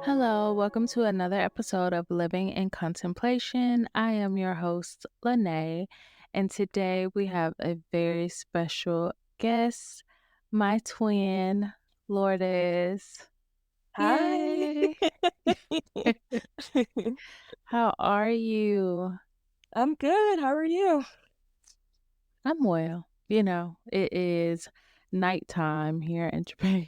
Hello, welcome to another episode of Living in Contemplation. I am your host, Lene, and today we have a very special guest, my twin, Lourdes. Hi. Yay! How are you? I'm good. How are you? I'm well. It is nighttime here in Japan.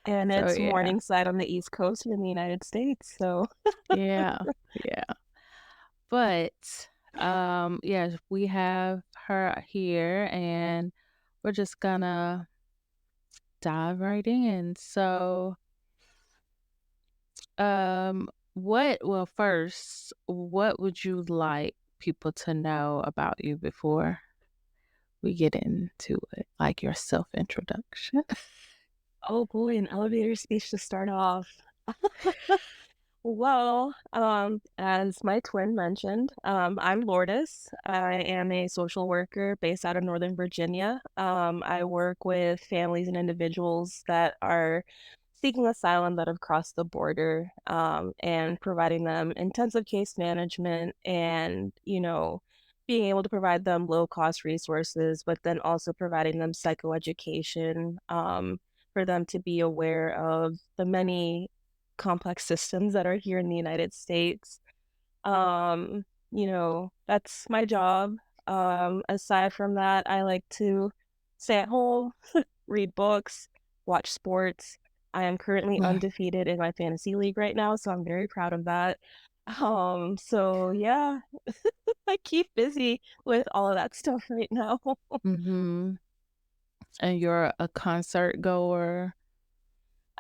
And So, it's yeah, Morningside on the East Coast in the United States. So, yeah, yeah. But yes, we have her here and we're just gonna dive right in. So, first, what would you like people to know about you before we get into it? Like your self-introduction. oh boy, an elevator speech to start off. As my twin mentioned, I'm Lourdes. I am a social worker based out of Northern Virginia. I work with families and individuals that are seeking asylum that have crossed the border, and providing them intensive case management and, being able to provide them low cost resources, but then also providing them psychoeducation, for them to be aware of the many complex systems that are here in the United States. That's my job. Aside from that, I like to stay at home, read books, watch sports. I am currently Mm. undefeated in my fantasy league right now, so I'm very proud of that. So yeah, I keep busy with all of that stuff right now. Mhm. And you're a concert goer.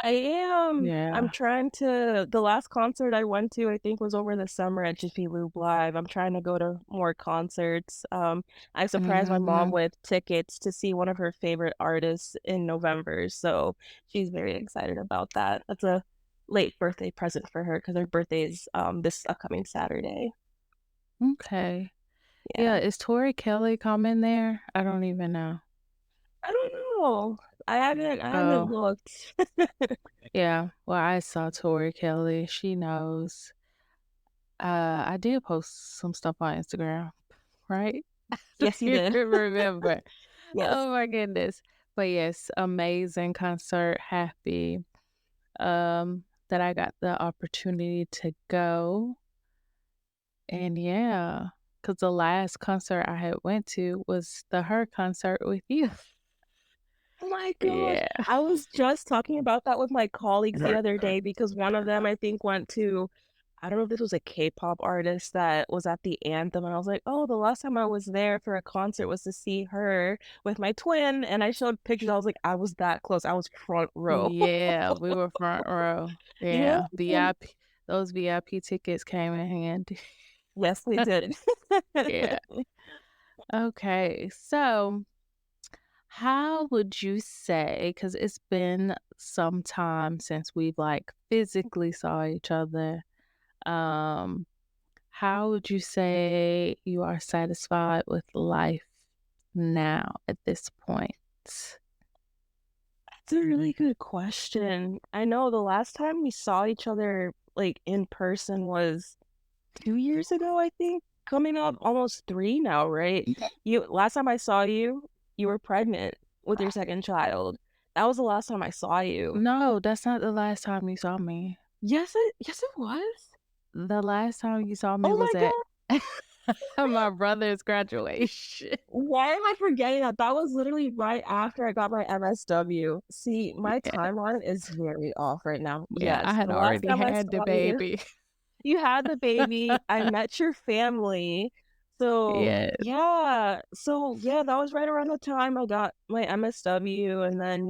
I am. I'm Yeah. trying to the last concert I went to, I think, was over the summer at Jiffy Lube Live. I'm trying to go to more concerts. I surprised my mom Mhm. with tickets to see one of her favorite artists in November, so she's very excited about that. That's a late birthday present for her because her birthday's this upcoming Saturday. Okay. Yeah, Yeah. is Tori Kelly coming there? I don't even know. I don't know. I haven't Oh, looked. yeah. Well, I saw Tori Kelly. She knows. I did post some stuff on Instagram, right? Yes, you You did. remember. Yes. Oh my goodness. But yes, amazing concert. Happy that I got the opportunity to go. And yeah, because the last concert I had went to was the Her concert with you. Oh my gosh. Yeah. I was just talking about that with my colleagues the other day because one of them, I think, went to, I don't know if this was a K-pop artist that was at the anthem. And I was like, oh, the last time I was there for a concert was to see her with my twin. And I showed pictures. I was like, I was that close. I was front row. Yeah, we were front row. Yeah. Yeah, VIP. Those VIP tickets came in handy. Yes, we did. Yeah. Okay. So, how would you say, because it's been some time since we've like physically saw each other, um, how would you say you are satisfied with life now at this point? That's a really good question. I know the last time we saw each other like in person was 2 years ago, I think. Coming up almost three now, right? You last time I saw you, you were pregnant with your second child. That was the last time I saw you. No, that's not the last time you saw me. Yes, it was. The last time you saw me Oh my was at god. my brother's graduation. Why am I forgetting that? That was literally right after I got my MSW. See, my Yeah, timeline is very off right now. yeah, I Yes, had the last already time I had the saw you, baby. you had the baby, I met your family. Yes. So yeah, that was right around the time I got my MSW, and then,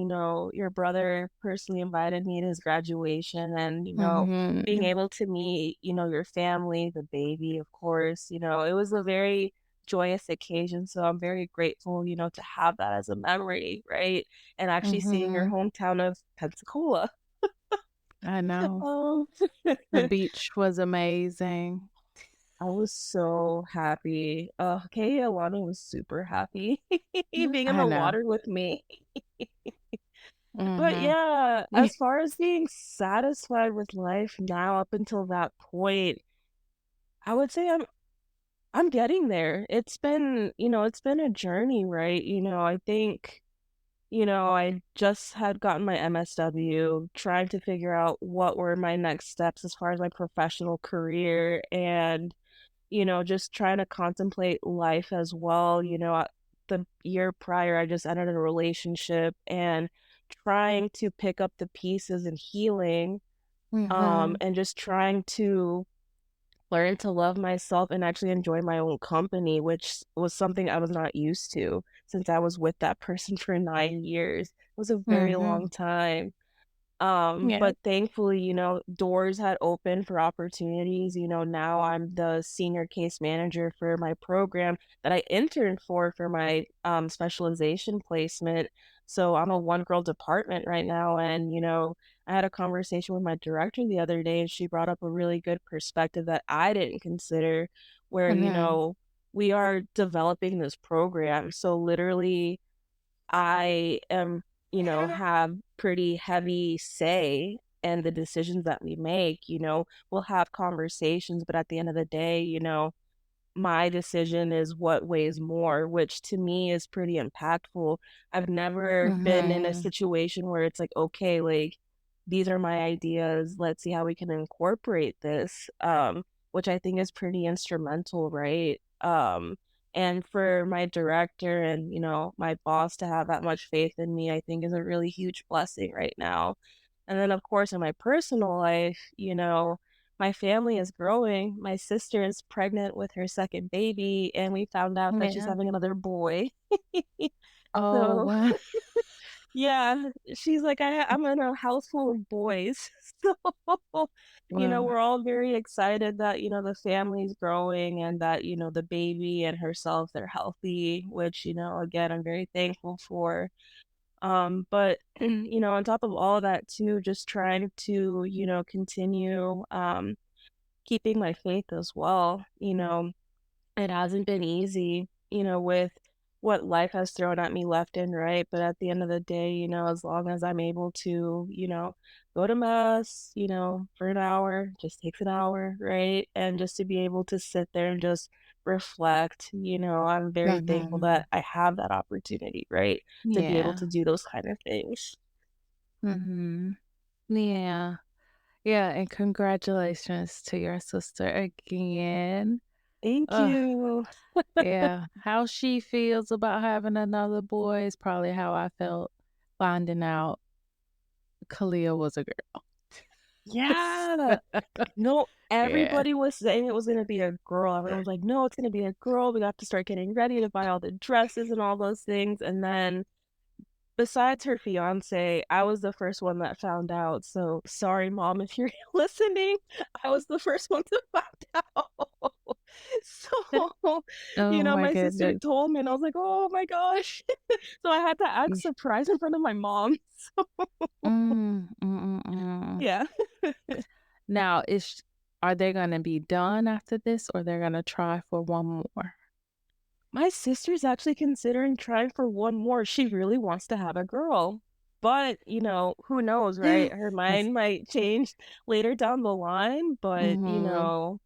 your brother personally invited me to his graduation, and, being Mhm. able to meet, your family, the baby, of course, it was a very joyous occasion. So I'm very grateful, to have that as a memory, right? And actually seeing your Mhm. hometown of Pensacola. I know. Oh. The beach was amazing. I was so happy. Kay Alana was super happy being in I the know. water with me. But Mhm. yeah, as far as being satisfied with life now up until that point, I would say I'm getting there. It's been, it's been a journey, right? I think, I just had gotten my MSW, trying to figure out what were my next steps as far as my professional career and, just trying to contemplate life as well. The year prior, I just ended a relationship and trying to pick up the pieces and healing, Mhm. and just trying to learn to love myself and actually enjoy my own company, which was something I was not used to since I was with that person for 9 years. It was a very long Mhm. time. Yeah. But thankfully, doors had opened for opportunities. Now I'm the senior case manager for my program that I interned for my specialization placement. So I'm a one girl department right now. And, I had a conversation with my director the other day, and she brought up a really good perspective that I didn't consider, where, Mhm. we are developing this program. So literally, I am, have pretty heavy say in the decisions that we make. We'll have conversations, but at the end of the day, my decision is what weighs more, which to me is pretty impactful. I've never been in a Mhm. situation where it's like, okay, like these are my ideas. Let's see how we can incorporate this. Which I think is pretty instrumental, right? And for my director and, my boss to have that much faith in me, I think is a really huge blessing right now. And then of course in my personal life, my family is growing. My sister is pregnant with her second baby, and we found out that she's Yeah. having another boy. Oh, So, wow. yeah, she's like, I'm in a house full of boys. So, Wow. we're all very excited that, the family's growing and that, the baby and herself, they're healthy, which, again, I'm very thankful for. But, on top of all that too, just trying to, continue, keeping my faith as well. It hasn't been easy, with what life has thrown at me left and right. But at the end of the day, as long as I'm able to, go to mass, for an hour, just takes an hour, right? And just to be able to sit there and just reflect, I'm very thankful Mhm. that I have that opportunity, right? To be able Yeah. to do those kind of things. Mhm. Yeah. Yeah, and congratulations to your sister again. Thank Ugh, you. yeah. How she feels about having another boy is probably how I felt finding out Kalia was a girl. Yeah. No, Yeah. everybody was saying it was gonna be a girl. Everyone was like, "No, it's gonna be a girl. We have to start getting ready to buy all the dresses and all those things." And then besides her fiancé, I was the first one that found out. So sorry, mom, if you're listening. I was the first one to find out. So, Oh my my sister goodness. told me, and I was like, "Oh my gosh." So I had to act surprised in front of my mom. Mm, mm, mm, mm. Yeah. Now, are they gonna be done after this, or they're gonna try for one more? My sister's actually considering trying for one more. She really wants to have a girl. But, who knows, right? Her That's mind might change later down the line, but, mhm,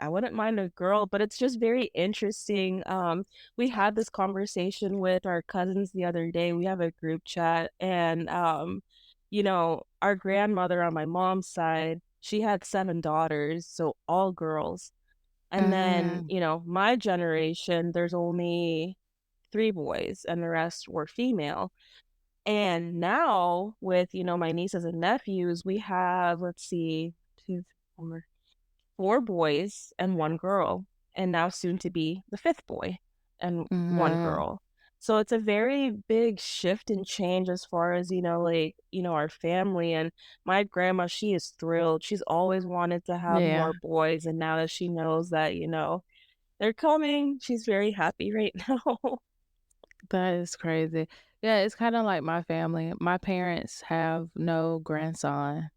I wouldn't mind a girl, but it's just very interesting. We had this conversation with our cousins the other day. We have a group chat and our grandmother on my mom's side, she had 7 daughters, so all girls. And then, mhm, my generation, there's only 3 boys and the rest were female. And now with, my nieces and nephews, we have, let's see, 2, 4, 4 boys and 1 girl, and now soon to be the 5th boy and 1 mhm. girl. So it's a very big shift and change as far as, like, our family. And my grandma, she is thrilled. She's always wanted to have Yeah, more boys, and now that she knows that, they're coming. She's very happy right now. that is crazy. Yeah, it's kinda like my family. My parents have no grandson,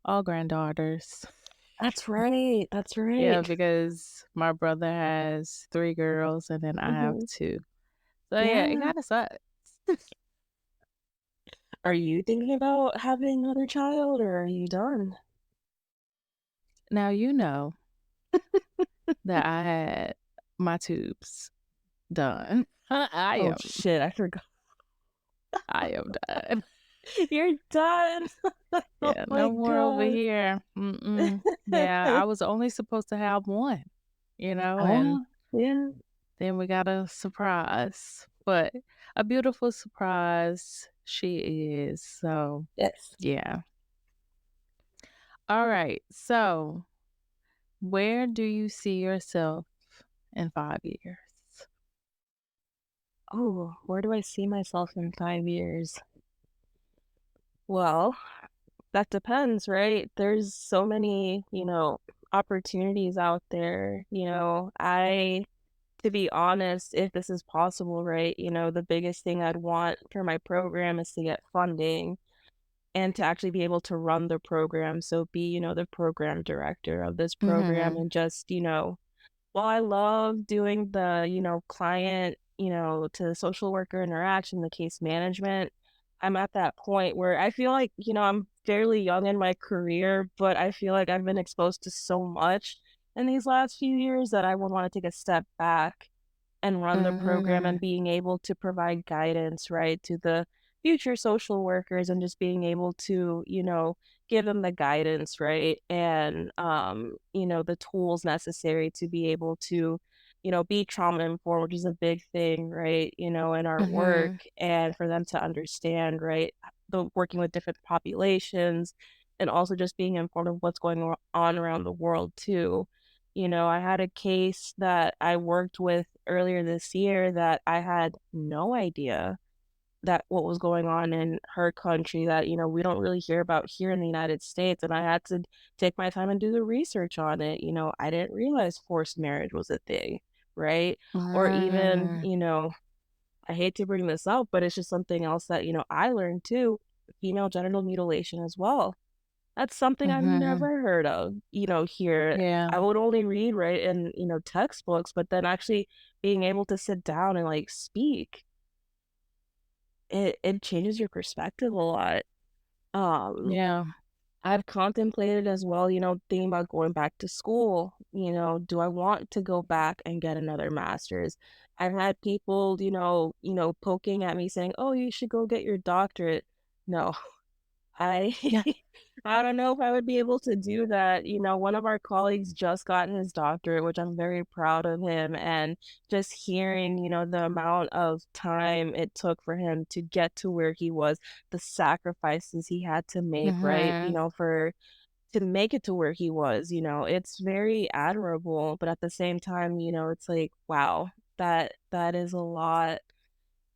all granddaughters. That's right, that's Yeah, right. because my brother has 3 girls and then I have Mhm. 2. So, yeah, it Yeah. kinda sucks. Are you thinking about having another child or are you done? Now you know that I had my tubes done. Oh shit, I forgot. I am done. You're done. Oh Yeah, no my more over god. here. Mm-mm. Yeah, I was only supposed to have one, and Oh, yeah. then we got a surprise, but a beautiful surprise she is. So, Yes. yeah. All right. So, where do you see yourself in 5 years? Oh, where do I see myself in 5 years? Well, that depends, right? There's so many, opportunities out there. To be honest, if this is possible, right, the biggest thing I'd want for my program is to get funding and to actually be able to run the program. So be, the program director of this program Mhm. and just, well, I love doing the, client, to social worker interaction, the case management. I'm at that point where I feel like, I'm fairly young in my career, but I feel like I've been exposed to so much in these last few years that I would want to take a step back and run the program Mhm. and being able to provide guidance, right, to the future social workers and just being able to, give them the guidance, right, and, the tools necessary to be able to, be trauma informed, which is a big thing, right, in our work, Mhm. and for them to understand, right, the working with different populations and also just being informed of what's going on around the world too. I had a case that I worked with earlier this year that I had no idea that what was going on in her country that, we don't really hear about here in the United States. And I had to take my time and do the research on it. I didn't realize forced marriage was a thing, right? Or even, Mhm. I hate to bring this up, but it's just something else that, I learned too, female genital mutilation as well. That's something I've Mhm. never heard of, here. Yeah. I would only read, right, in, textbooks, but then actually being able to sit down and, like, speak, it changes your perspective a lot. Um, Yeah. I've contemplated as well, thinking about going back to school, do I want to go back and get another master's? I've had people, poking at me saying, "Oh, you should go get your doctorate." No. I Yeah. I don't know if I would be able to do that. One of our colleagues just got his doctorate, which I'm very proud of him. And just hearing, the amount of time it took for him to get to where he was, the sacrifices he had to make, right? Mhm. For to make it to where he was, it's very admirable. But at the same time, it's like, wow, that is a lot.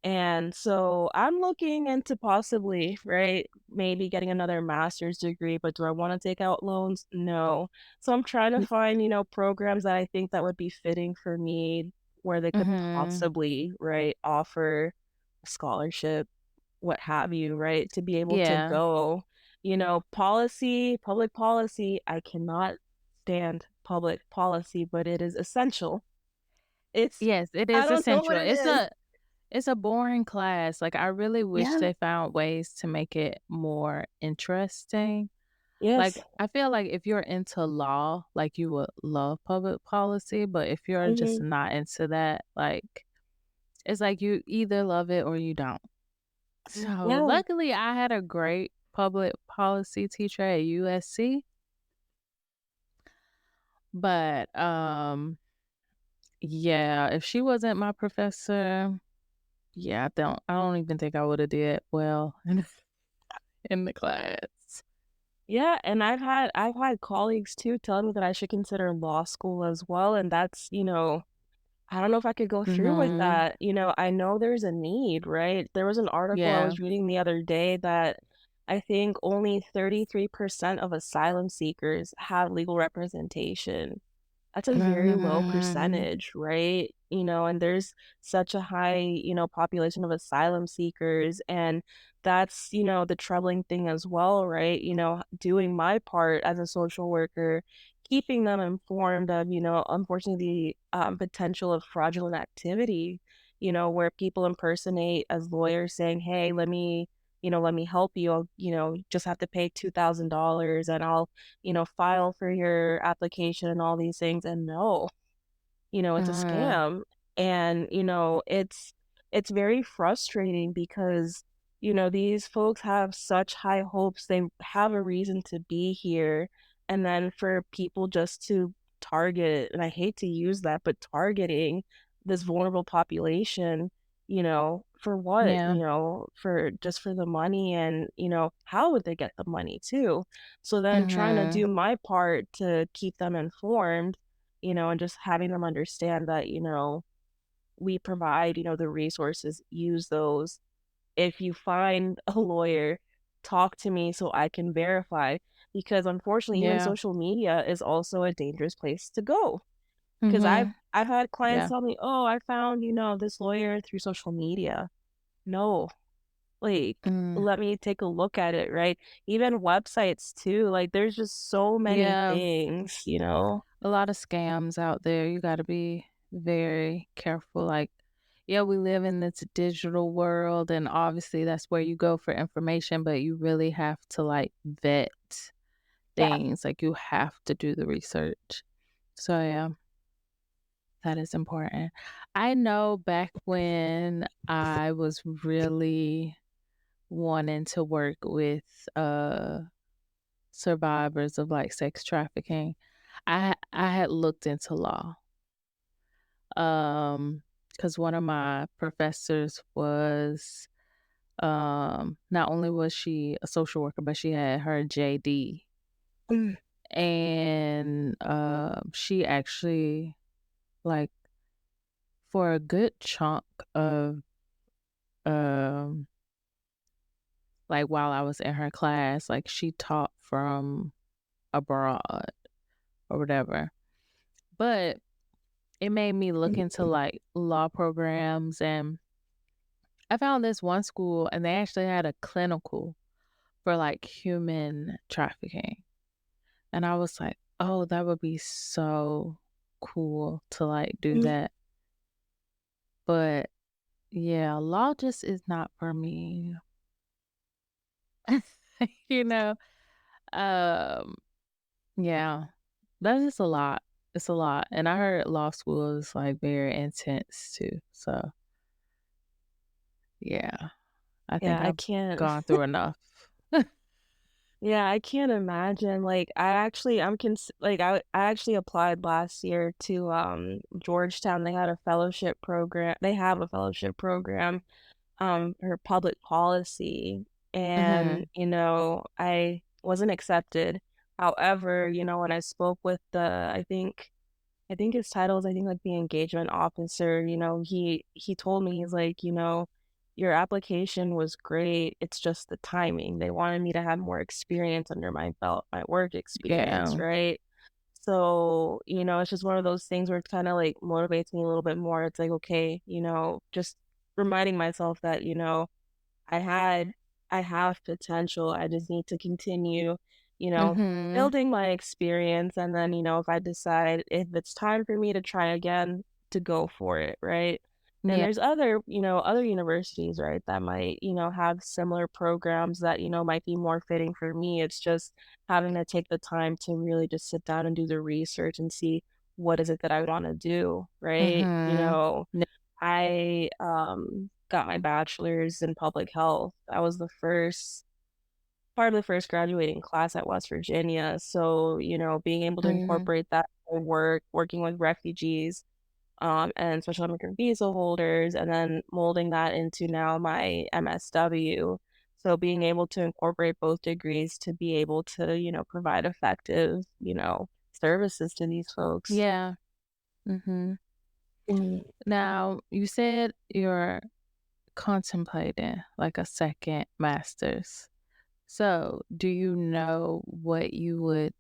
And so I'm looking into possibly, right, maybe getting another master's degree, but do I want to take out loans? No. So I'm trying to find, programs that I think that would be fitting for me where they could Mhm. possibly, right, offer a scholarship, what have you, right, to be able to Yeah. go, public policy, I cannot stand public policy, but it is essential. It's, Yes, it I is don't know what essential. it is. It's a boring class. Like, I really wish Yeah. they found ways to make it more interesting. Yes. Like, I feel like if you're into law, like, you would love public policy, but if you're just Mhm. not into that, like, it's like you either love it or you don't. So, Yeah. luckily, I had a great public policy teacher at USC, but, yeah, if she wasn't my professor, yeah, I don't even think I woulda did well in the class. Yeah, and I've had colleagues too tell me that I should consider law school as well, and that's, I don't know if I could go through with Mhm. that. I know there's a need, right? There was an article I Yeah. was reading the other day that I think only 33% of asylum seekers have legal representation. That's a very low Mhm. percentage, right? And there's such a high, population of asylum seekers. And that's, the troubling thing as well, right? Doing my part as a social worker, keeping them informed of, unfortunately, the potential of fraudulent activity, where people impersonate as lawyers saying, hey, let me let me help you. I'll, just have to pay $2,000 and I'll, file for your application and all these things. And no, it's a Mhm. scam. And, it's very frustrating because, these folks have such high hopes. They have a reason to be here. And then for people just to target, and I hate to use that, but targeting this vulnerable population, for what? Yeah. For just for the money, and, how would they get the money too? So then trying to Mhm. do my part to keep them informed, and just having them understand that, we provide, the resources, use those. If you find a lawyer, talk to me so I can verify. Because unfortunately, even Yeah. social media is also a dangerous place to go. Because Mhm. I've had clients Yeah. tell me, "Oh, I found, this lawyer through social media." No, like, Mm. let me take a look at it, right? Even websites too, like, there's just so many Yeah. things. A lot of scams out there. You gotta be very careful. Like, yeah, we live in this digital world, and obviously that's where you go for information, but you really have to like vet Yeah. things. Like you have to do the research. So yeah, that is important. I know back when I was really wanting to work with survivors of like sex trafficking, I had looked into law. Because one of my professors was, not only was she a social worker, but she had her JD. Mm, And, she actually, like, for a good chunk of, um, like, while I was in her class, like, she taught from abroad or whatever. But it made me look into, like, law programs, and I found this one school, and they actually had a clinical for, like, human trafficking, and I was like, "Oh, that would be so cool to, like, do mm. that." But, yeah, law just is not for me. You know? Um, yeah, that is a lot. It's a lot, and I heard law school is, like, very intense too, so, yeah, I Yeah, think I I've can't. gone through enough. Yeah, I can't imagine. Like, I actually applied last year to Georgetown. They had a fellowship program. They have a fellowship program for public policy, and Mhm. I wasn't accepted. However, when I spoke with I think his title is, I think, like, the engagement officer. He told me, he's like, "Your application was great, it's just the timing." They wanted me to have more experience under my belt, my work experience, Yeah. right? So, it's just one of those things where it kinda, like, motivates me a little bit more. It's like, okay, just reminding myself that, I had I have potential. I just need to continue, you know, Mhm. building my experience, and then, if I decide if it's time for me to try again, to go for it, right? And Yeah. there's other universities, right, that might, have similar programs that, might be more fitting for me. It's just having to take the time to really just sit down and do the research and see what is it that I want to do, right? Mhm. I, got my bachelor's in public health. I was the first part of the first graduating class at West Virginia, so, being able to Mhm. incorporate that in work, working with refugees, and special immigrant visa holders, and then molding that into now my MSW. So being able to incorporate both degrees to be able to, provide effective, services to these folks. Yeah. Mhm. Mm. Now, you said you're contemplating like a second master's. So, do you know what you would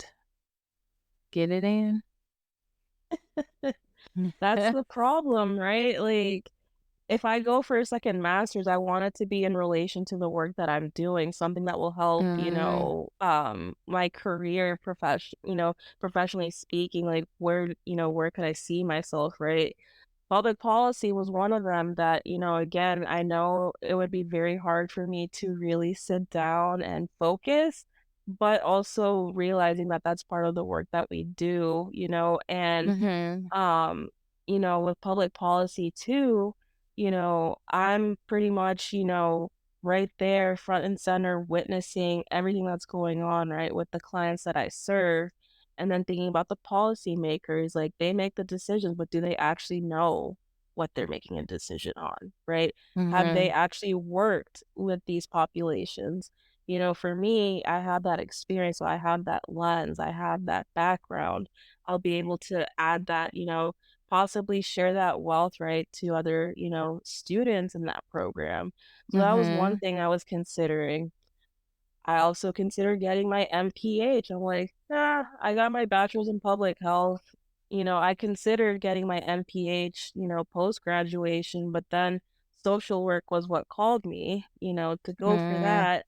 get it in? That's the problem, right? Like, if I go for a second master's, I want it to be in relation to the work that I'm doing, something that will help, Mm, my career professionally speaking, like, where could I see myself, right? public policy was one of them that, again, I know it would be very hard for me to really sit down and focus, but also realizing that that's part of the work that we do, and Mhm. um, with public policy too, I'm pretty much, right there front and center witnessing everything that's going on, right, with the clients that I serve. And then thinking about the policymakers, like they make the decisions, but do they actually know what they're making a decision on, right? Have they Mhm. actually worked with these populations? For me, I have that experience, so I have that lens, I have that background. I'll be able to add that, possibly share that wealth, right, to other, students in that program. So that was one Mhm. thing I was considering. I also considered getting my MPH. I'm like, I got my bachelor's in public health. I considered getting my MPH, post graduation, but then social work was what called me, to go for Mhm. that.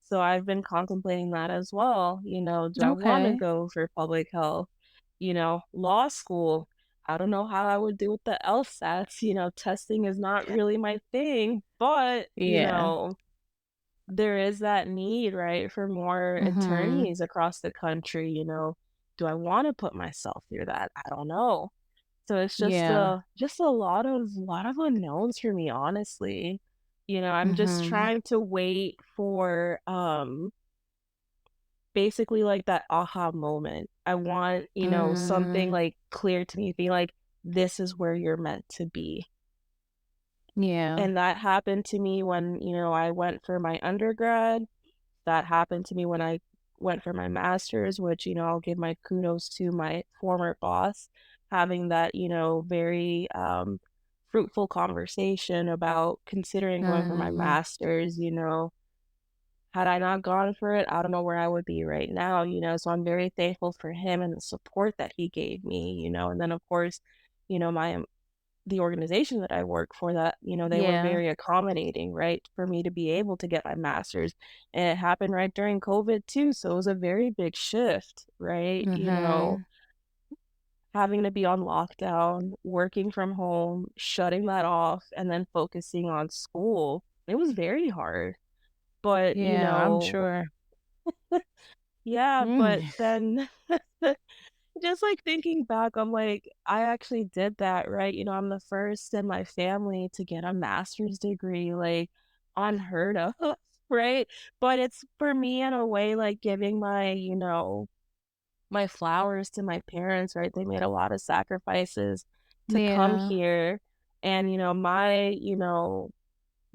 So I've been contemplating that as well. Do I want to Okay. go for public health? Law school. I don't know how I would do with the LSATs. Testing is not really my thing, but, Yeah. there is that need, right, for more Mhm. attorneys across the country, Do I wanna put myself through that? I don't know. So it's Yeah. just a lot of unknowns for me, honestly. I'm just Mhm. trying to wait for, basically, like, that aha moment. I want, something, Mm. like, clear to me, be like, "This is where you're meant to be." Yeah. And that happened to me when, I went for my undergrad. That happened to me when I went for my master's, which, I'll give my kudos to my former boss, having that, very, fruitful conversation about considering going for my Mhm. master's. Had I not gone for it, I don't know where I would be right now, so I'm very thankful for him and the support that he gave me, and then, of course, my the organization that I work for that, they were Yeah. very accommodating, right, for me to be able to get my master's. And it happened right during COVID too, so it was a very big shift, right? Mhm. Having to be on lockdown, working from home, shutting that off, and then focusing on school. It was very hard. But, Yeah, I'm sure. yeah, but Mm. then just, like, thinking back, I'm like, I actually did that, right? I'm the first in my family to get a master's degree, like, unheard of, right? But it's, for me, in a way, like, giving my flowers to my parents, right? They made a lot of sacrifices to come Yeah. here, and, my,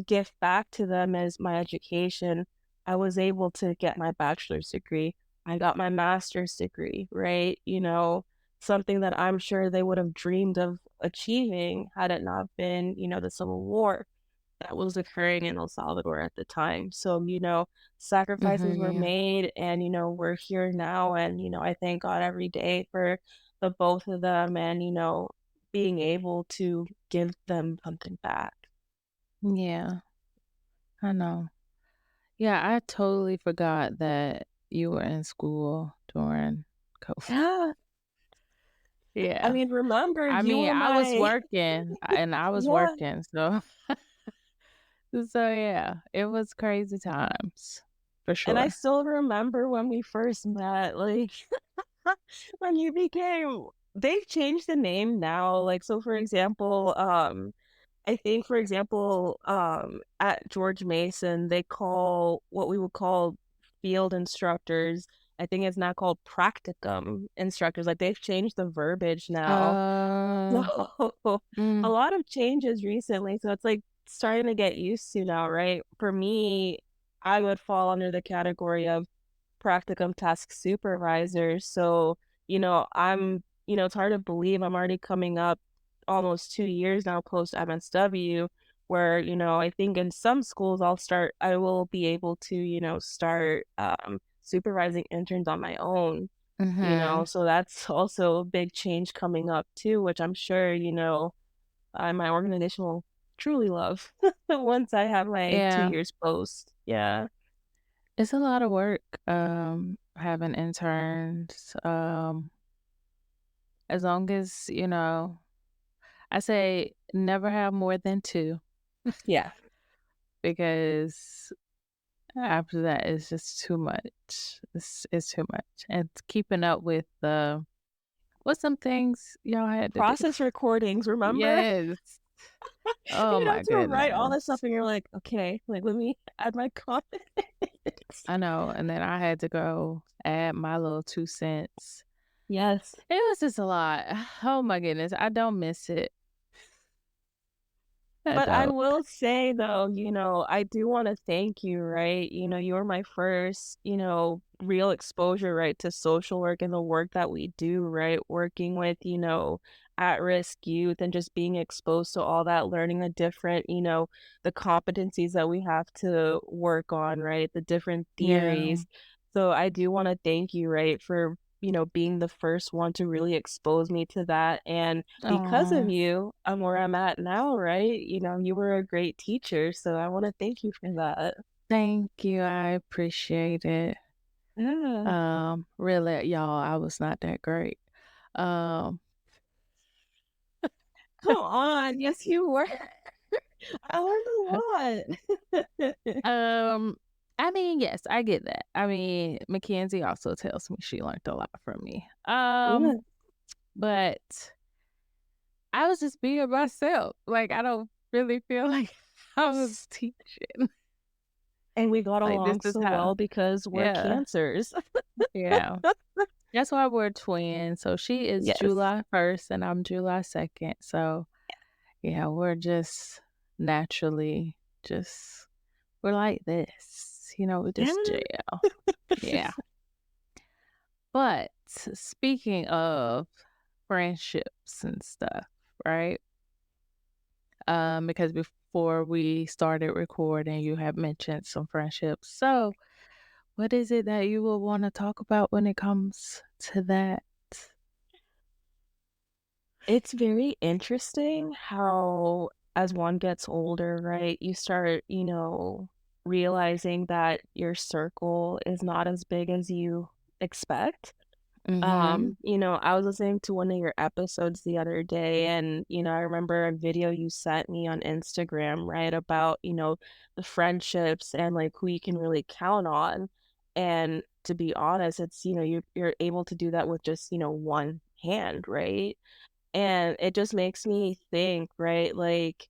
gift back to them as my education. I was able to get my bachelor's degree. I got my master's degree, right? Something that I'm sure they would have dreamed of achieving had it not been, the Civil War that was occurring in El Salvador at the time. So, sacrifices were Mhm. made and, we're here now. And, I thank God every day for the both of them and, being able to give them something back. Yeah. I know. Yeah, I totally forgot that you were in school during COVID. Yeah. I Yeah. mean, remember, I you mean, were I was my working, and I was yeah, working, so so yeah, it was crazy times for and I sure. still remember when we first met, like, when you became they've changed the name now, like, so, for example, I think, for example, at George Mason, they call what we would call field instructors, I think it's now called practicum instructors, like, they've changed the verbiage now. Uh, So, a mm, lot of changes recently, so it's, like, starting to get used to now, right? For me, I would fall under the category of practicum task supervisor, so, it's hard to believe I'm already coming up almost 2 years now post MSW, where, I think in some schools I will be able to, start, supervising interns on my own. mhm. So that's also a big change coming up too, which I'm sure, my organization will truly love once I have my 2 Yeah, years post. Yeah. it's a lot of work, having interns, as long as, I say never have more than 2 Yeah. because after that, it's just too much. It's too much, and keeping up with the what's some things y'all had to do? Process recordings, remember? Yes. Oh You'd have my to write all this stuff goodness. and you're like, "Okay, like, let me add my comment." I know, and then I had to go add my little 2 cents. Yes. It was just a lot. Oh my goodness, I don't miss it. I But I don't. will say though, I do wanna thank you, right? You were my first, real exposure, right, to social work and the work that we do, right? Working with, at-risk youth and just being exposed to all that, learning the different, the competencies that we have to work on, right? The different Yeah. theories. So I do wanna thank you, right, for, being the first one to really expose me to that, and because of Oh, you, I'm where I'm at now, right? You were a great teacher, so I wanna thank you for that. thank you, I appreciate it. Yeah. Really, y'all, I was not that great. Um, Come on, yes, you were. I learned a lot. um, I mean, yes, I get that. I mean, Mackenzie also tells me she learned a lot from me. Yeah, But I was just being myself. Like, I don't really feel like I was teaching. and we got Like, this along is so how well because we're yeah, cancers. yeah. That's why we're twins. So she is Yes. July 1st and I'm July 2nd. So, yeah, we're just naturally just we're like this. We Yeah. just jail. Yeah. But speaking of friendships and stuff, right? Because before we started recording, you had mentioned some friendships. So, what is it that you will want to talk about when it comes to that? It's very interesting how as one gets older, right, you start, realizing that your circle is not as big as you expect. Mhm. I was listening to one of your episodes the other day and, I remember a video you sent me on Instagram, right, about, the friendships and like who you can really count on. And to be honest, it's, you're able to do that with just, one hand, right? And it just makes me think, right? Like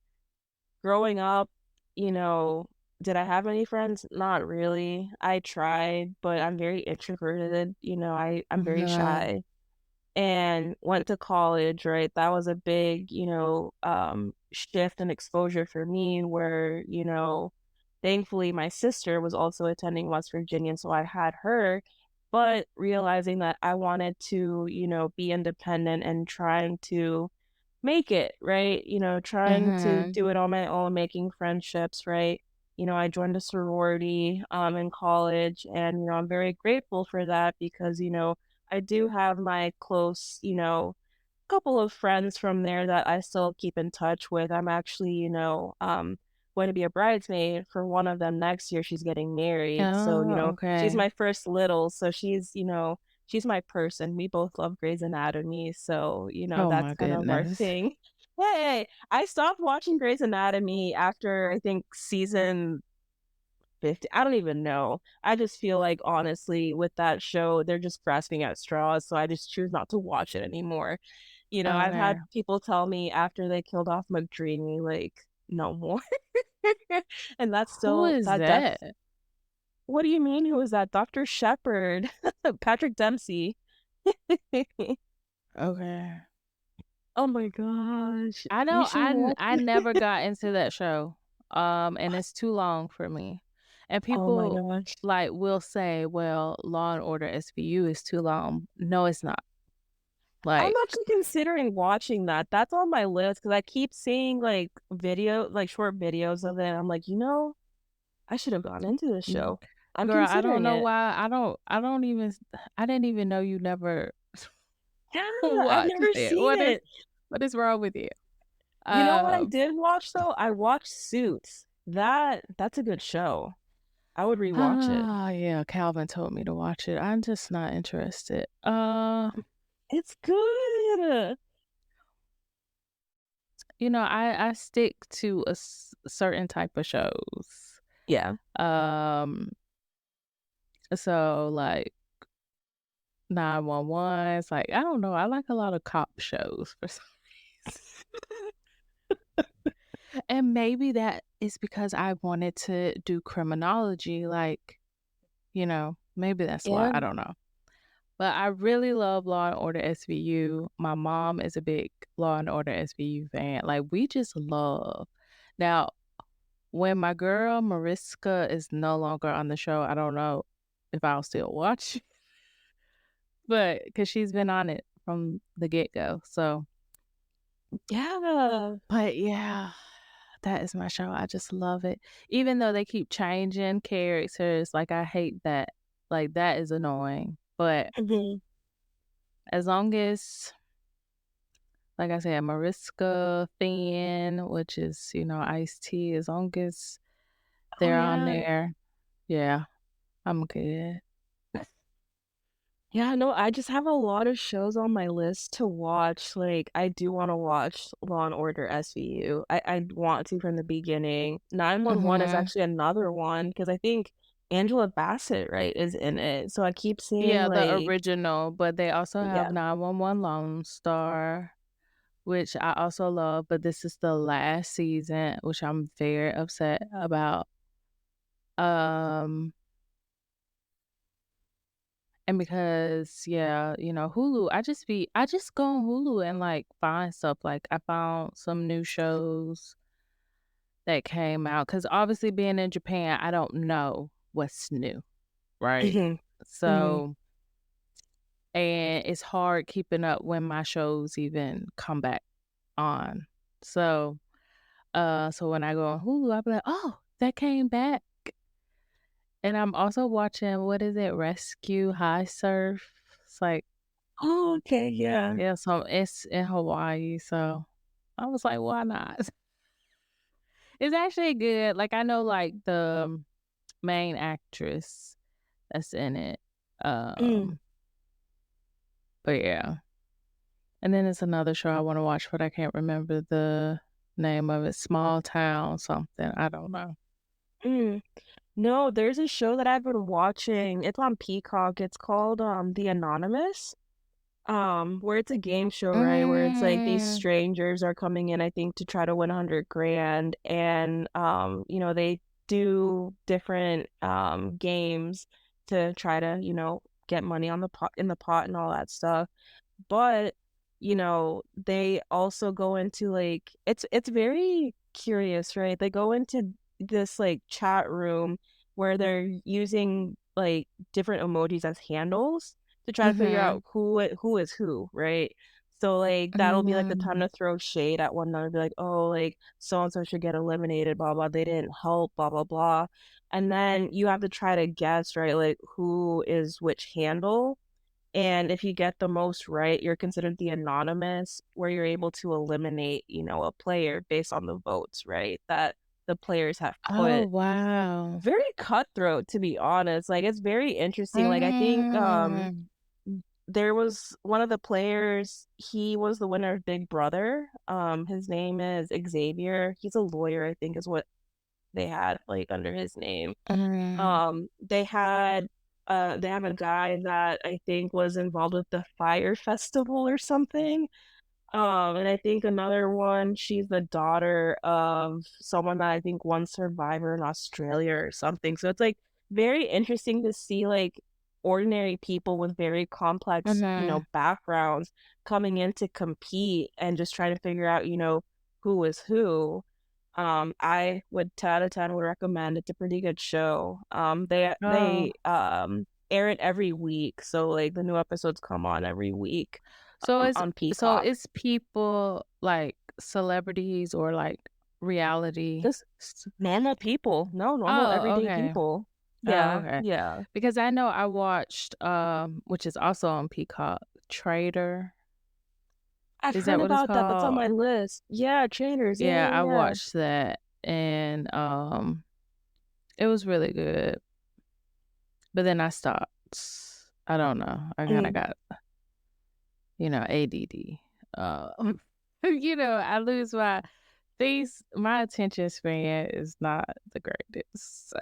growing up, you know, did I have any friends? Not really. I tried, but I'm very introverted. I'm very Yeah. shy and went to college, right? That was a big, shift and exposure for me where, thankfully my sister was also attending West Virginia, so I had her, but realizing that I wanted to, be independent and trying to make it, right? Trying to Mhm. do it on my own, making friendships, right? I joined a sorority in college and I'm very grateful for that because, I do have my close, couple of friends from there that I still keep in touch with. I'm actually, going to be a bridesmaid for one of them next year. She's getting married. So, Oh, she's okay. my first little. So she's my person. We both love Grey's Anatomy. So, Oh that's my kind of our goodness. thing. Hey, I stopped watching Grey's Anatomy after I think season 50. I don't even know. I just feel like honestly with that show, they're just grasping at straws. So I just choose not to watch it anymore. I've Okay. had people tell me after they killed off McDreamy, like, no more. And that's Who still is that death. that? What do you mean? Who is that? Dr. Shepard, Patrick Dempsey. Okay. Oh my gosh. I You know should watch I it. never got into that show. And it's too long for me. And Oh my people gosh. like will say, "Well, Law and Order SVU is too long." No, it's not. I'm Like, actually considering watching that. That's on my list because I keep seeing like short videos of it. I'm like, I should have gone into this mm, show. I'm girl, I don't considering know it. why I don't even I didn't even know you never Yeah, I've watched never it. seen it. What is wrong with you? You know what I Um, did watch though? I watched Suits. That's a good show. I would rewatch it. yeah, Calvin told me to watch it. I'm just not interested. It's good. I stick to a certain type of shows. Yeah. Um, so like 911. It's like I don't know. I like a lot of cop shows for some reason, and maybe that is because I wanted to do criminology. Like, maybe that's why. Yeah. I don't know. But I really love Law& and Order SVU. My mom is a big Law& and Order SVU fan. Like, we just love. Now, when my girl Mariska is no longer on the show, I don't know if I'll still watch, but because she's been on it from the get-go, so Yeah. but yeah, that is my show. I just love it. Even though they keep changing characters, like, I hate that. Like, that is annoying, but Mhm. as long as like I said, Mariska, Thin, which is, Ice-T, as long as Oh, they're on yeah. there, yeah, I'm good. Yeah, no, I just have a lot of shows on my list to watch. Like, I do wanna watch Law& and Order SVU. I want to from the beginning. 911 is Mhm. actually another one because I think Angela Bassett, right, is in it. So I keep seeing, Yeah, the like original, but they also have yeah. 911 Lone Star, which I also love, but this is the last season, which I'm very upset about. Um, and because, yeah, Hulu, I just go on Hulu and, like, find stuff, like, I found some new shows that came out because obviously being in Japan, I don't know what's new, right? Mhm. Mhm. So and it's hard keeping up when my shows even come back on. So, so when I go on Hulu, I'll be like, "Oh, that came back." And I'm also watching, what is it? Rescue High Surf. It's like, Oh, okay, yeah. yeah, so it's in Hawaii, so I was like, "Why not?" It's actually good. Like, I know, like, the main actress that's in it. Mm. Um, but yeah. And then there's another show I wanna watch, but I can't remember the name of it. Small Town something, I don't know. Mm. No, there's a show that I've been watching. It's on Peacock. It's called, The Anonymous. Where it's a game show, right? Where it's like these Mm, strangers are coming in, I think, to try to win 100 grand, and they do different games to try to, get money on the pot in the pot and all that stuff. But, they also go into, like it's very curious, right? They go into this, like, chat room where they're using, like, different emojis as handles to try to figure mhm, out who is who, right? So, like, that'll be, like, the time mm. to throw shade at one another, be like, "Oh, like, so and so should get eliminated, blah, blah, they didn't help, blah, blah, blah." And then you have to try to guess, right, like, who is which handle, and if you get the most right, you're considered the anonymous, where you're able to eliminate, a player based on the votes, right, that the players have Oh, put. wow. Very cutthroat, to be honest, like, it's very interesting, like, I think, Mm, there was one of the players, he was the winner of Big Brother, his name is Xavier, he's a lawyer, I think is what they had, like, under his name. mm, They have a guy that I think was involved with the Fire Festival or something, and I think another one, she's the daughter of someone that I think won Survivor in Australia or something, so it's, like, very interesting to see, like, ordinary people with very complex, mhm. backgrounds coming in to compete and just trying to figure out, who is who. I would 10 out of 10 would recommend. It's a pretty good show. Oh, Air it every week, so, like, the new episodes come on every week, so on Peacock. it's people, like, celebrities or, like, reality Just normal people. No, normal Oh, everyday okay. people. Oh, Yeah, okay. yeah. Because I know I watched, which is also on Peacock, Trader. I've Is heard that what it's about that, that's on called? my list. Yeah, trainers, yeah, Yeah, yeah, I yeah. watched that, and, it was really good, but then I stopped. I don't know, I kinda Mm. got, ADD. I lose my attention span is not the greatest. So,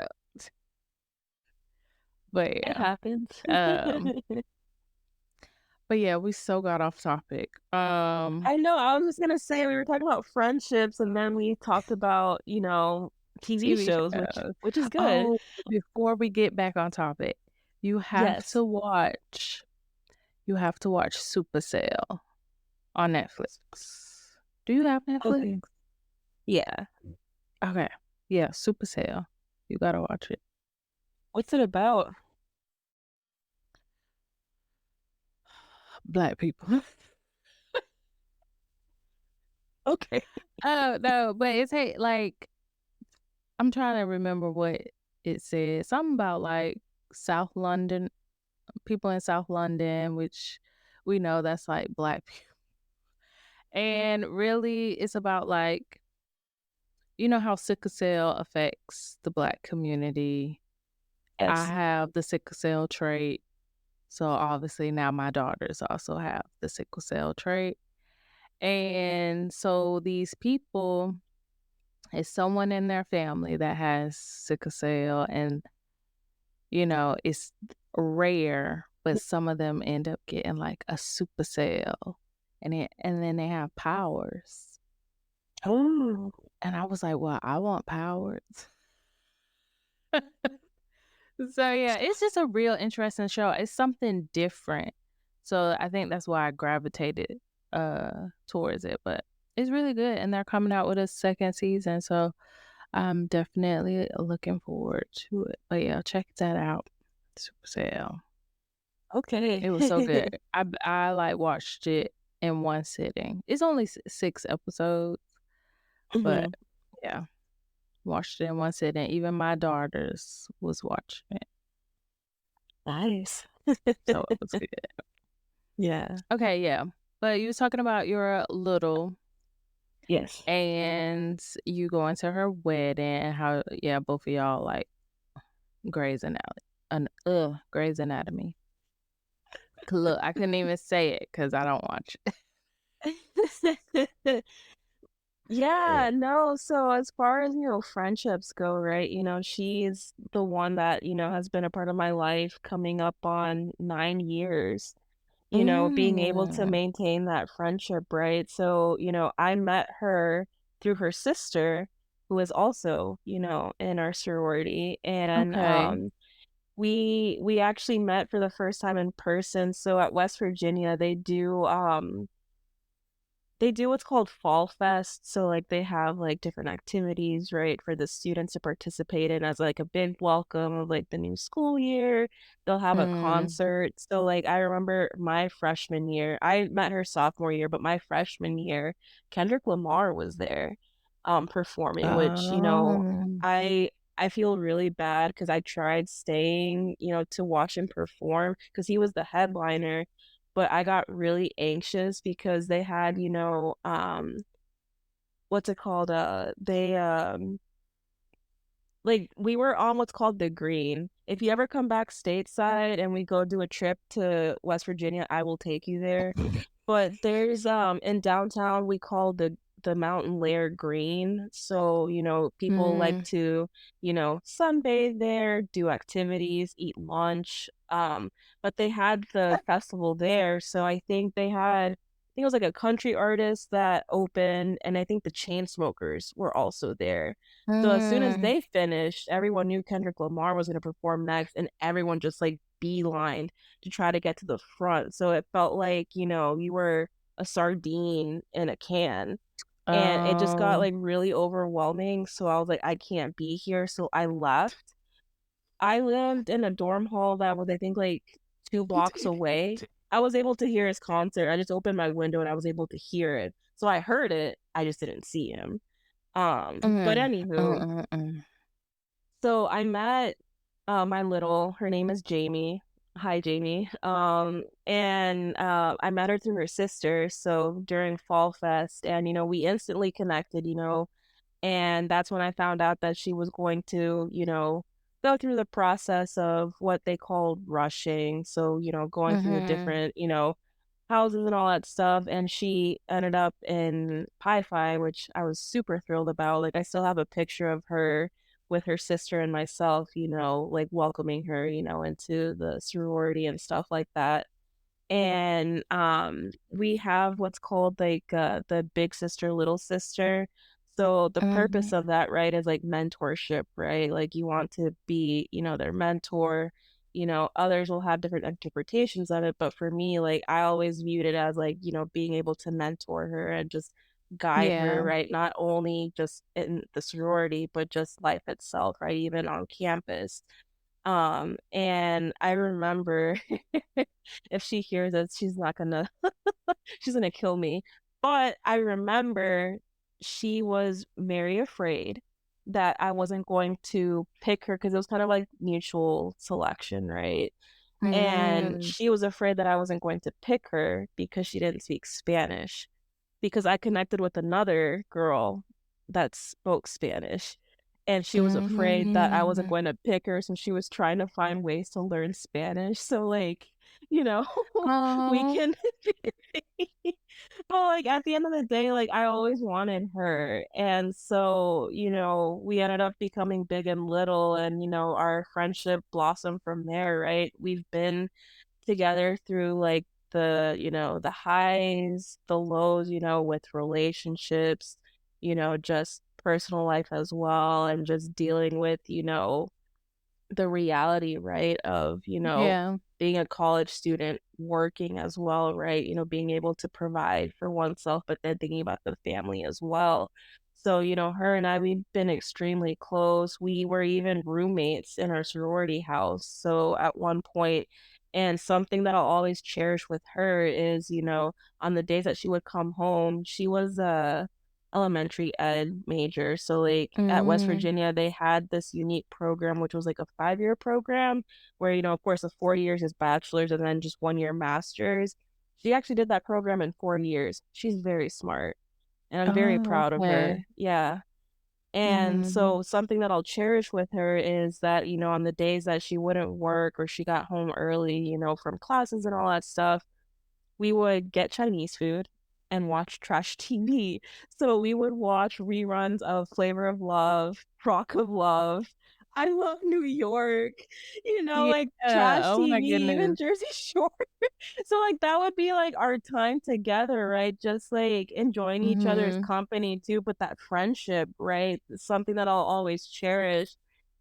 but It yeah. happens. Um, but yeah, we so got off topic. I know, I was just gonna say we were talking about friendships and then we talked about, TV TV shows, shows. which is good. Oh, before we get back on topic, you have Yes. to watch you have to watch Supercell on Netflix. Do you have Netflix? Okay. Yeah. Okay. Yeah, Supercell. You gotta watch it. What's it about? Black people. Okay. Oh, no, but it's like I'm trying to remember what it said. Something about like South London, people in South London, which we know that's like black people. And really it's about like, you know how sickle cell affects the black community. I Yes. have the sickle cell trait. So obviously now my daughters also have the sickle cell trait. And so these people, it's someone in their family that has sickle cell and it's rare, but some of them end up getting like a super cell and then they have powers. Oh, And I was like, well, I want powers. So yeah, it's just a real interesting show. It's something different. So I think that's why I gravitated towards it. But it's really good and they're coming out with a second season. So I'm definitely looking forward to it. But yeah, check that out. Super sale. okay. It was so good. I like watched it in one sitting. It's only 6 episodes, but Mhm. yeah, watched it in one sitting. Even my daughters was watching it. Nice. So it was good. Yeah. Okay, yeah. But you was talking about your little Yes. and you going to her wedding and how yeah, both of y'all like Grey's Anatomy. Grey's Anatomy. Look, I couldn't even say it because I don't watch Yeah, it. no, so as far as, friendships go, right, she's the one that, has been a part of my life coming up on 9 years, being able to Mm, maintain that friendship, right? So, I met her through her sister, who is also, in our sorority, and, okay. we actually met for the first time in person. So at West Virginia, they do what's called Fall Fest, so, like, they have, like, different activities, right, for the students to participate in as, like, a big welcome of, like, the new school year. They'll have a Mm, concert. So, like, I remember my freshman year I met her sophomore year, but my freshman year, Kendrick Lamar was there, performing, which, oh, I feel really bad because I tried staying, to watch him perform because he was the headliner, but I got really anxious because they had, what's it called? Like, we were on what's called the Green. If you ever come back stateside and we go do a trip to West Virginia, I will take you there. But there's, in downtown, we call the mountain layer green. So, people like mm, to, sunbathe there, do activities, eat lunch. But they had the festival there. So I think it was like a country artist that opened, and I think the Chainsmokers were also there. So as soon as mm, they finished, everyone knew Kendrick Lamar was going to perform next, and everyone just like beelined to try to get to the front. So it felt like, you were a sardine in a can. And it just got oh, like really overwhelming. So I was like, I can't be here. So I left. I lived in a dorm hall that was, I think, like 2 blocks away. I was able to hear his concert. I just opened my window and I was able to hear it. So I heard it. I just didn't see him. But mm, anywho, mm. so I met her name is Jamie. Hi, Jamie. And I met her through her sister. So during Fall Fest, and we instantly connected, and that's when I found out that she was going to, go through the process of what they called rushing. So, going through the Mhm. different, houses and all that stuff, and she ended up in Pi-Phi, which I was super thrilled about. Like, I still have a picture of her with her sister and myself, like, welcoming her, into the sorority and stuff like that. And, we have what's called, like, the big sister, little sister. So the purpose Mhm. of that, right, is, like, mentorship, right? Like, you want to be, their mentor. Others will have different interpretations of it, but for me, like, I always viewed it as, like, being able to mentor her and just guide her, Yeah. right? Not only just in the sorority, but just life itself, right? Even on campus. And I remember if she hears it, she's gonna kill me. But I remember she was very afraid that I wasn't going to pick her because it was kind of like mutual selection, right? And Mm. she was afraid that I wasn't going to pick her because she didn't speak Spanish, because I connected with another girl that spoke Spanish, and she was afraid that I wasn't Mm. going to pick her, so she was trying to find ways to learn Spanish. So, like, you know, we Oh. can but, like, at the end of the day, like, I always wanted her, and so, we ended up becoming big and little, and, our friendship blossomed from there, right? We've been together through like the highs, the lows, with relationships, just personal life as well, and just dealing with, the reality, right, of, Yeah. being a college student, working as well, right? Being able to provide for oneself, but then thinking about the family as well. So, her and I, we've been extremely close. We were even roommates in our sorority house. So at one point, and something that I'll always cherish with her is, on the days that she would come home, she was a elementary ed major. So, like, at West Mm. Virginia, they had this unique program, which was like a 5-year program where, of course, the 4 years is bachelor's and then just 1 year master's. She actually did that program in 4 years. She's very smart, and I'm very Oh, proud of her. okay. Yeah. And Mhm. so something that I'll cherish with her is that, on the days that she wouldn't work or she got home early, from classes and all that stuff, we would get Chinese food and watch trash TV. So we would watch reruns of Flavor of Love, Rock of Love, I Love New York, Yeah. like trash Oh my TV, even goodness. Jersey Shore. So, like, that would be, like, our time together, right? Just, like, enjoying each other's Mhm. company too, but that friendship, right? Something that I'll always cherish,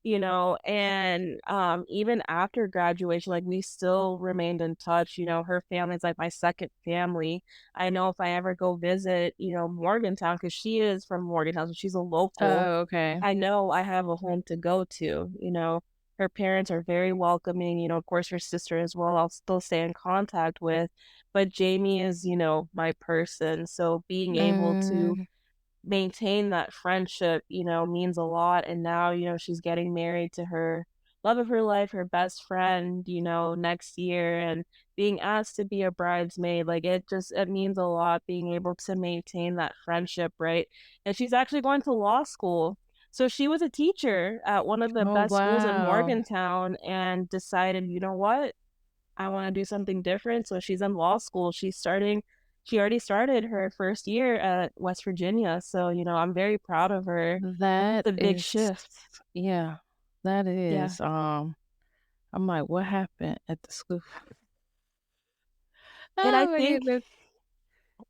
and, even after graduation, like, we still remained in touch. Her family's like my second family. I know if I ever go visit, Morgantown, because she is from Morgantown, so she's a local. Oh, okay. I know I have a home to go to. Her parents are very welcoming, of course, her sister as well, I'll still stay in contact with, but Jamie is, my person, so being able to Mm. maintain that friendship, means a lot. And now, she's getting married to her love of her life, her best friend, next year, and being asked to be a bridesmaid, like, it means a lot being able to maintain that friendship, right? And she's actually going to law school. So she was a teacher at one of the Oh, best schools in wow. Morgantown and decided, you know what? I wanna do something different, so she's in law school, she already started her first year at West Virginia, so, I'm very proud of her. That It's a big is shift. yeah, that Yeah, is, I'm like, "What happened at the school?" and I Oh my think goodness.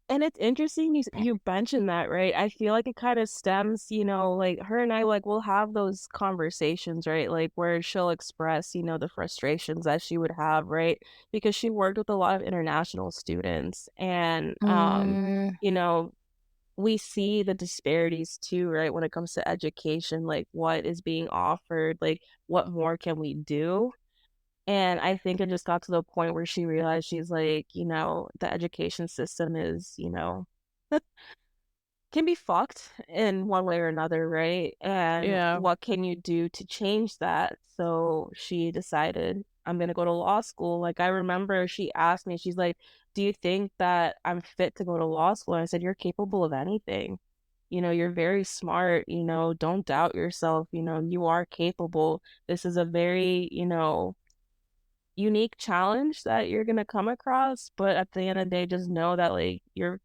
and it's interesting you mentioned that, right? I feel like it kinda stems, like, her and I, like, we'll have those conversations, right? Like, where she'll express, the frustrations that she would have, right? Because she worked with a lot of international students and, Mm. you know, we see the disparities too, right, when it comes to education, like what is being offered, like what more can we do? And I think it just got to the point where she realized she's like, the education system is, can be fucked in one way or another, right? And Yeah. what can you do to change that? So she decided, I'm gonna go to law school. Like, I remember she asked me, she's like, "Do you think that I'm fit to go to law school?" And I said, "You're capable of anything. You're very smart, don't doubt yourself, you are capable. This is a very, unique challenge that you're gonna come across, but at the end of the day, just know that, like, you're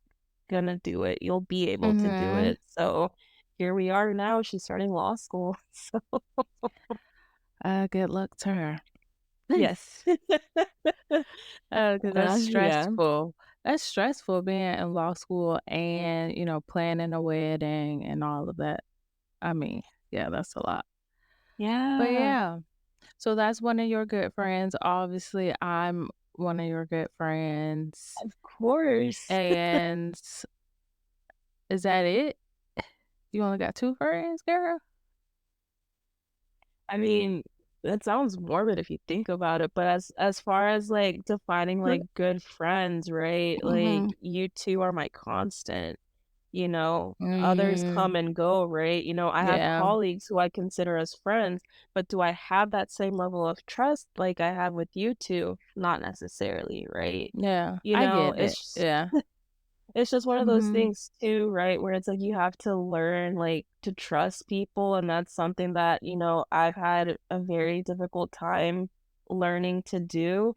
gonna do it. You'll be able to do Mhm. it. So, here we are now, she's starting law school. So, Good luck to her. yes. 'Cause that's Yeah. stressful. That's stressful being in law school and, planning a wedding and all of that. I mean, yeah, that's a lot. But Yeah, yeah, so that's one of your good friends. Obviously, I'm one of your good friends. of course. And is that it? You only got 2 friends, girl? I mean, that sounds morbid if you think about it, but as far as, like, defining, like, good friends, right? Like, Mhm. you 2 are my constant, you know? Others come Mm, and go, right? I have yeah, colleagues who I consider as friends, but do I have that same level of trust like I have with you 2? Not necessarily, right? yeah, I get it, It's yeah. it's just one of those Mhm, things too, right, where it's like you have to learn, like, to trust people, and that's something that, I've had a very difficult time learning to do.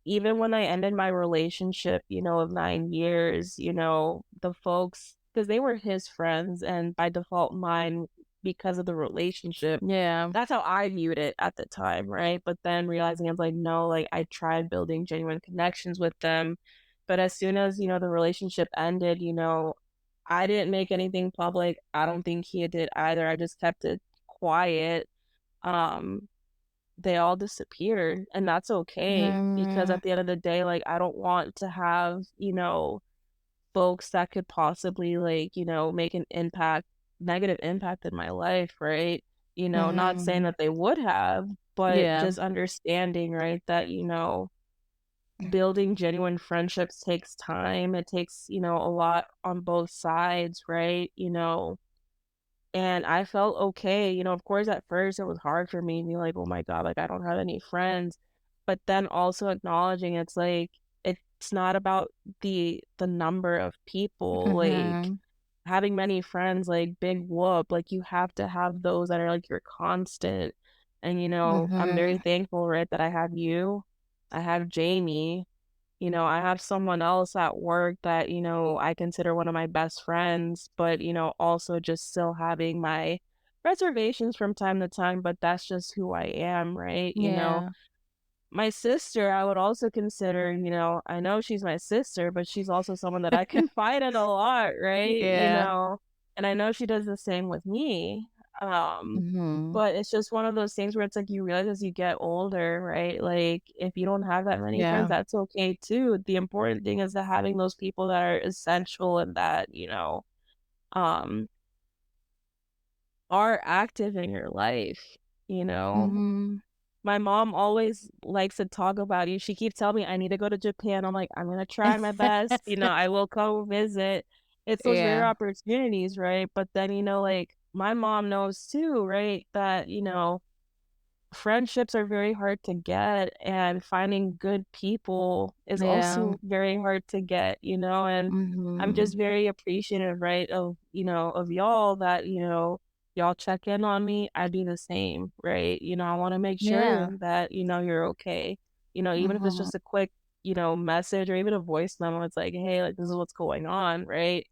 Even when I ended my relationship, of 9 years, the folks, because they were his friends and by default mine because of the relationship. yeah, That's how I viewed it at the time, right? But then realizing I was like, no, like, I tried building genuine connections with them, but as soon as, the relationship ended, I didn't make anything public. I don't think he did either. I just kept it quiet. Um, they all disappeared, and that's okay because mhm, at the end of the day, like, I don't want to have, folks that could possibly, like, make an negative impact in my life, right? Not saying mhm, that they would have, but yeah, just understanding, right, that, building genuine friendships takes time. It takes, a lot on both sides, right? And I felt okay. Of course, at first it was hard for me to be like, oh my God, like I don't have any friends. But then also acknowledging it's like, it's not about the number of people, like mhm, having many friends, like big whoop, like you have to have those that are like your constant. And I'm very mhm, thankful, right, that I have you. I have Jamie, I have someone else at work that, I consider one of my best friends, but, also just still having my reservations from time to time, but that's just who I am, right? yeah, My sister, I would also consider, I know she's my sister, but she's also someone that I confide in a lot, right? yeah, And I know she does the same with me. Um, mhm, but it's just one of those things where it's like you realize as you get older, right? Like if you don't have that many friends, yeah, that's okay too. The important thing is that having those people that are essential and that, um, are active in your life, you know? mhm, My mom always likes to talk about you. She keeps telling me I need to go to Japan. I'm like, I'm gonna try my best. I will go visit. It's those rare yeah, opportunities, right? But then, like my mom knows too, right? That, friendships are very hard to get, and finding good people is yeah, also very hard to get, and I'm mhm, just very appreciative, right, of y'all that, y'all check in on me. I do the same, right? I want to make sure yeah, that, you're okay. Even if it's mhm, just a quick, message or even a voice memo, it's like, hey, like this is what's going on, right?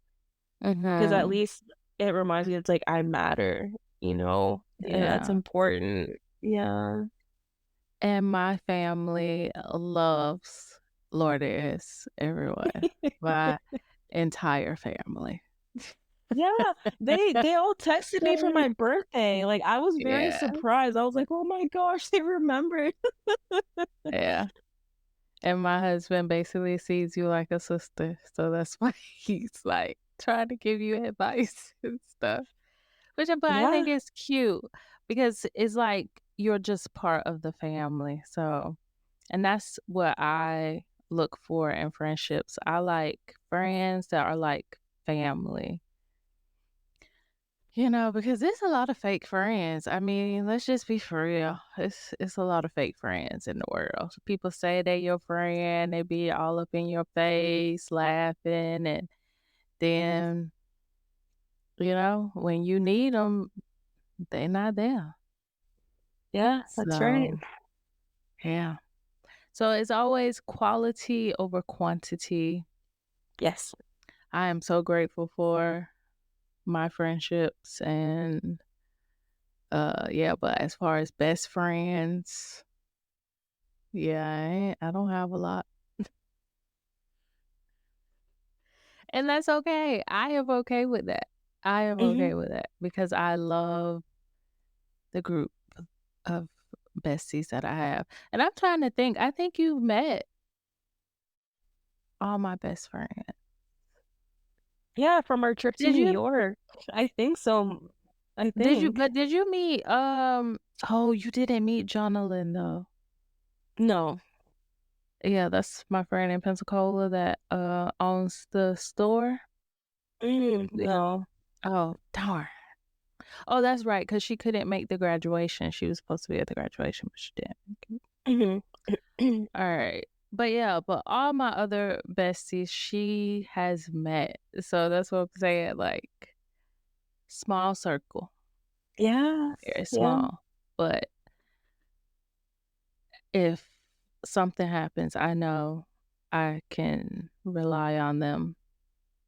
Because at mhm, least it reminds me it's like I matter, and that's yeah. important. Yeah. And my family loves Lourdes, everyone. My entire family. Yeah, they all texted me for my birthday, like, I was very Yeah, surprised, I was like, "Oh my gosh, they remembered." yeah. And my husband basically sees you like a sister, so that's why he's, like, trying to give you advice and stuff. But I think Yeah, it's cute because it's like you're just part of the family, so and that's what I look for in friendships. I like friends that are like family. Because there's a lot of fake friends. I mean, let's just be for real. It's a lot of fake friends in the world. People say they your friend, they be all up in your face laughing, and then, when you need them, they not there. yeah, that's right. So, yeah. So it's always quality over quantity. Yes. I am so grateful for my friendships and yeah, but as far as best friends, yeah, I don't have a lot. And that's okay. I am okay with that. I am Mhm. okay with that because I love the group of besties that I have. And I'm trying to think, I think you've met all my best friends. Yeah, from our trip to Did New you? York. I think so. I think. Did you meet, oh, you didn't meet Jonalyn though. No. Yeah, that's my friend in Pensacola that, owns the store. Yeah. No. Oh, darn. Oh, that's right, because she couldn't make the graduation. She was supposed to be at the graduation, but she didn't make it. Mhm. Alright. But yeah, but all my other besties, she has met. So that's what I'm saying, like, small circle, Yes. very Yeah. small. But if something happens, I know I can rely on them.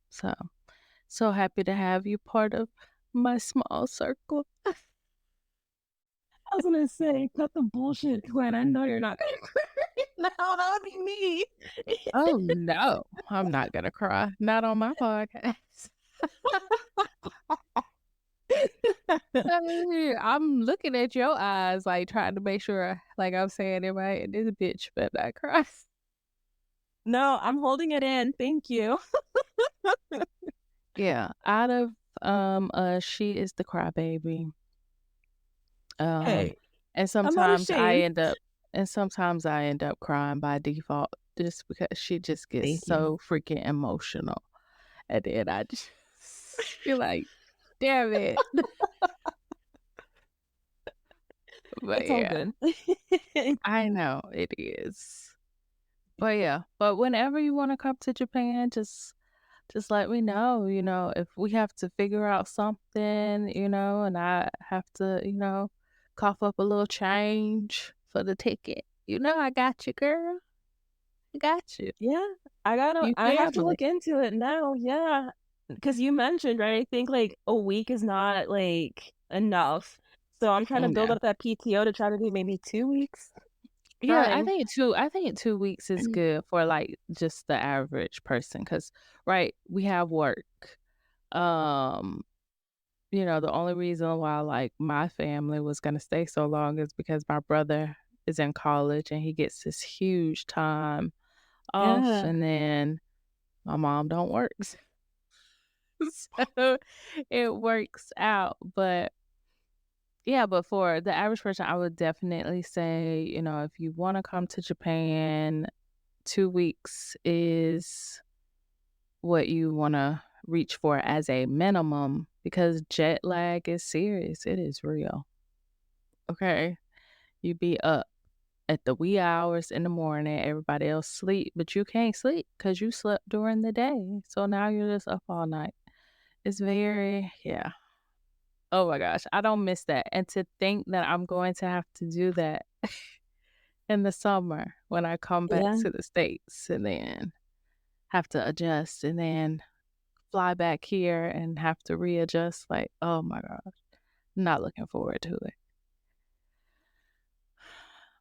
So, so happy to have you part of my small circle. I was gonna say, cut the bullshit, Gwen. I know you're not gonna cry. No, that would be me. Oh, no. I'm not gonna cry. Not on my podcast. I'm looking at your eyes, like, trying to make sure, like I'm saying it right, and this bitch better not cry. No, I'm holding it in. Thank you. Yeah, out of, us, she is the crybaby. Um, Hey, and I'm not ashamed. sometimes I end up crying by default just because she just gets Thank you. so freaking emotional, and then I just be like, "Damn it." But It's all yeah, good. I know it is. But yeah, but whenever you wanna come to Japan, just let me know, if we have to figure out something, and I have to, cough up a little change for the ticket. I got you, girl. I got you. Yeah, You I have to family. look into it now, yeah, because you mentioned, right, I think, like, a week is not, like, enough, so I'm trying to build Yeah. up that PTO to try to do maybe 2 weeks. Yeah, Trying. I think 2 weeks is good for, like, just the average person. Cause right, we have work. Um, the only reason why, like, my family was gonna stay so long is because my brother is in college and he gets this huge time off, Yeah, and then my mom don't work. So it works out, but yeah, but for the average person, I would definitely say, if you wanna come to Japan, 2 weeks is what you wanna reach for as a minimum because jet lag is serious, it is real, okay? You be up at the wee hours in the morning, everybody else sleep, but you can't sleep because you slept during the day, so now you're just up all night. It's very yeah. Oh my gosh, I don't miss that, and to think that I'm going to have to do that in the summer when I come back yeah, to the States and then have to adjust and then fly back here and have to readjust, like, oh my gosh, not looking forward to it.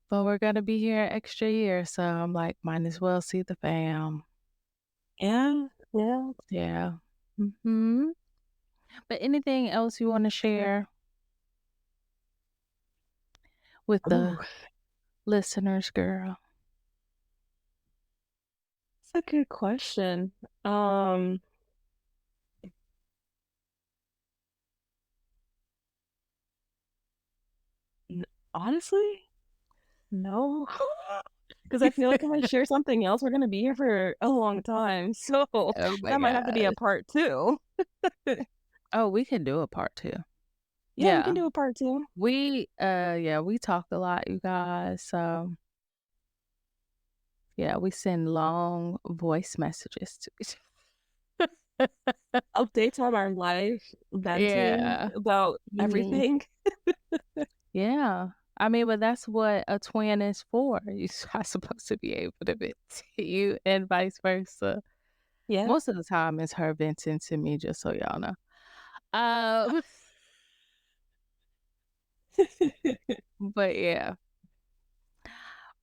But we're gonna be here an extra year, so I'm like, might as well see the fam. yeah, yeah. Yeah. Mhm. But anything else you wanna share with the Ooh, listeners, girl? that's a good question. Um, n honestly, no, because I feel like if I share something else, we're gonna be here for a long time, so Oh my that might have to be a gosh. part 2. Oh, we can do a part 2. Yeah, we can Yeah. do a part 2. Yeah, we talk a lot, you guys, so, yeah, we send long voice messages to each Updates on our life, venting Yeah. about Mhm. everything. Yeah. I mean, but that's what a twin is for. Are supposed to be able to vent to you and vice versa. Yeah. Most of the time, it's her venting to me, just so y'all know. Um, but yeah.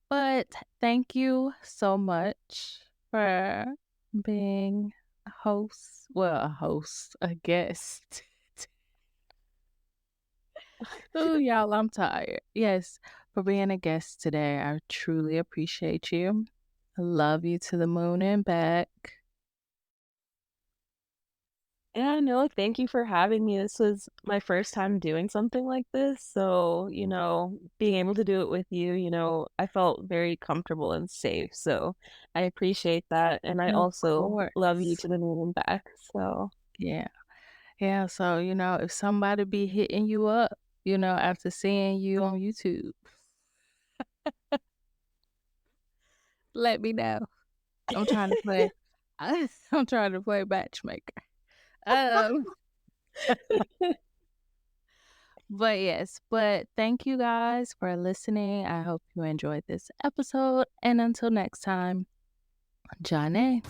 But thank you so much for being a host. Well, a host, a guest. Oh, y'all, I'm tired. Yes, for being a guest today. I truly appreciate you. I love you to the moon and back. Yeah, no, thank you for having me. This was my first time doing something like this. So, being able to do it with you, I felt very comfortable and safe. So I appreciate that. And I Of also love you course. to the moon and back. So, Yeah. Yeah. So, if somebody be hitting you up, after seeing you on YouTube, let me know. I'm trying to play I'm trying to play matchmaker. Um, but thank you guys for listening. I hope you enjoyed this episode, and until next time, Johnny.